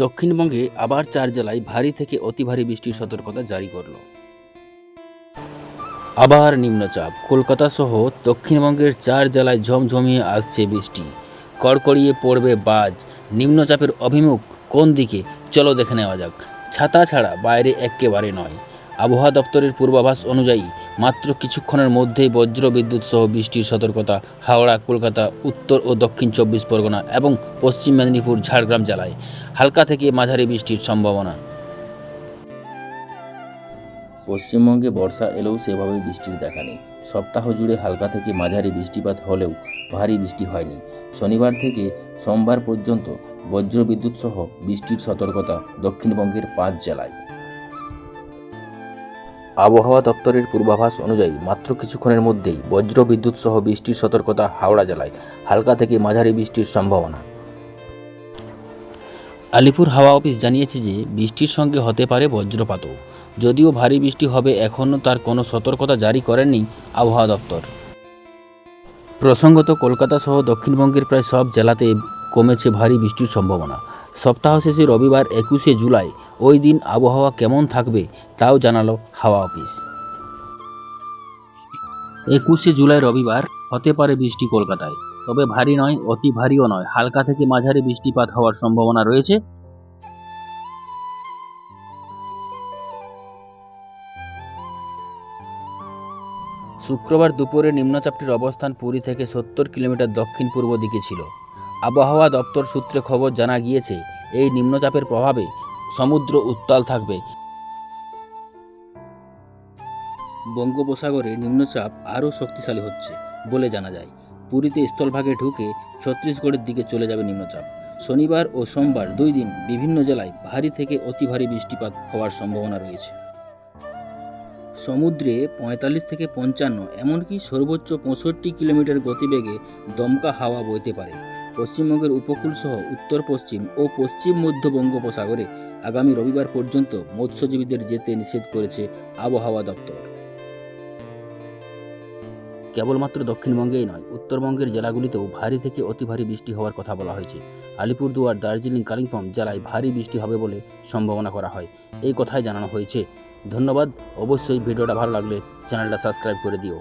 দক্ষিণবঙ্গে আবার 4 জেলায় ভারী থেকে অতি ভারী বৃষ্টির সতর্কতা জারি করল। আবার নিম্নচাপ। কলকাতা সহ দক্ষিণবঙ্গের 4 জেলায় ঝমঝমিয়ে আসছে বৃষ্টি, কড়কড়িয়ে পড়বে বাজ। নিম্নচাপের অভিমুখ কোন দিকে চলো দেখে নেওয়া যাক। ছাতা ছাড়া বাইরে একেবারে নয়। আবহাওয়া দপ্তরের পূর্বাভাস অনুযায়ী মাত্র কিছুক্ষণের মধ্যেই বজ্র বিদ্যুৎ সহ বৃষ্টির সতর্কতা হাওড়া, কলকাতা, উত্তর ও দক্ষিণ 24 পরগনা এবং পশ্চিম মেদিনীপুর, ঝাড়গ্রাম জেলায় হালকা থেকে মাঝারি বৃষ্টির সম্ভাবনা। পশ্চিমবঙ্গে বর্ষা এলেও সেভাবে বৃষ্টির দেখা নেই। সপ্তাহ জুড়ে হালকা থেকে মাঝারি বৃষ্টিপাত হলেও ভারী বৃষ্টি হয়নি। শনিবার থেকে সোমবার পর্যন্ত বজ্রবিদ্যুৎ সহ বৃষ্টির সতর্কতা দক্ষিণবঙ্গের 5 জেলায়। আবহাওয়া দপ্তরের পূর্বাভাস অনুযায়ী মাত্র কিছুক্ষণের মধ্যেই বজ্রবিদ্যুৎ সহ বৃষ্টির সতর্কতা হাওড়া জেলায়, হালকা থেকে মাঝারি বৃষ্টির সম্ভাবনা। আলিপুর হাওয়া অফিস জানিয়েছে যে বৃষ্টির সঙ্গে হতে পারে বজ্রপাতও। যদিও ভারী বৃষ্টি হবে এখনও তার কোনো সতর্কতা জারি করেনি আবহাওয়া দপ্তর। প্রসঙ্গত, কলকাতা সহ দক্ষিণবঙ্গের প্রায় সব জেলাতে কমেছে ভারী বৃষ্টির সম্ভাবনা। সপ্তাহ শেষে রবিবার 21শে জুলাই ওই দিন আবহাওয়া কেমন থাকবে তাও জানালো হাওয়া অফিস। 21শে জুলাই রবিবার হতে পারে বৃষ্টি কলকাতায়, তবে ভারী নয়, অতি ভারীও নয়, হালকা থেকে মাঝারি বৃষ্টিপাত হওয়ার সম্ভাবনা রয়েছে। শুক্রবার দুপুরে নিম্নচাপটির অবস্থান পুরী থেকে 70 কিলোমিটার দক্ষিণ পূর্ব দিকে ছিল। আবহাওয়া দপ্তর সূত্রে খবর জানা গিয়েছে, এই নিম্নচাপের প্রভাবে সমুদ্র উত্তাল থাকবে। বঙ্গোপসাগরে নিম্নচাপ আরও শক্তিশালী হচ্ছে বলে জানা যায়। পুরীতে স্থলভাগে ঢুকে ছত্তিশগড়ের দিকে চলে যাবে নিম্নচাপ। শনিবার ও সোমবার 2 দিন বিভিন্ন জেলায় ভারী থেকে অতি ভারী বৃষ্টিপাত হওয়ার সম্ভাবনা রয়েছে। সমুদ্রে 45 থেকে 55, এমনকি সর্বোচ্চ 65 কিলোমিটার গতিবেগে দমকা হাওয়া বইতে পারে। পশ্চিমবঙ্গের উপকূল সহ উত্তর পশ্চিম ও পশ্চিম মধ্য বঙ্গোপসাগরে আগামী রবিবার পর্যন্ত মৎস্যজীবীদের যেতে নিষেধ করেছে আবহাওয়া দপ্তর। কেবলমাত্র দক্ষিণবঙ্গেই নয়, উত্তরবঙ্গের জেলাগুলিতেও ভারী থেকে অতি ভারী বৃষ্টি হওয়ার কথা বলা হয়েছে। আলিপুরদুয়ার, দার্জিলিং, কালিম্পং জেলায় ভারী বৃষ্টি হবে বলে সম্ভাবনা করা হয়। এই কথাই জানানো হয়েছে। ধন্যবাদ। অবশ্যই ভিডিওটা ভালো লাগলে চ্যানেলটা সাবস্ক্রাইব করে দিও।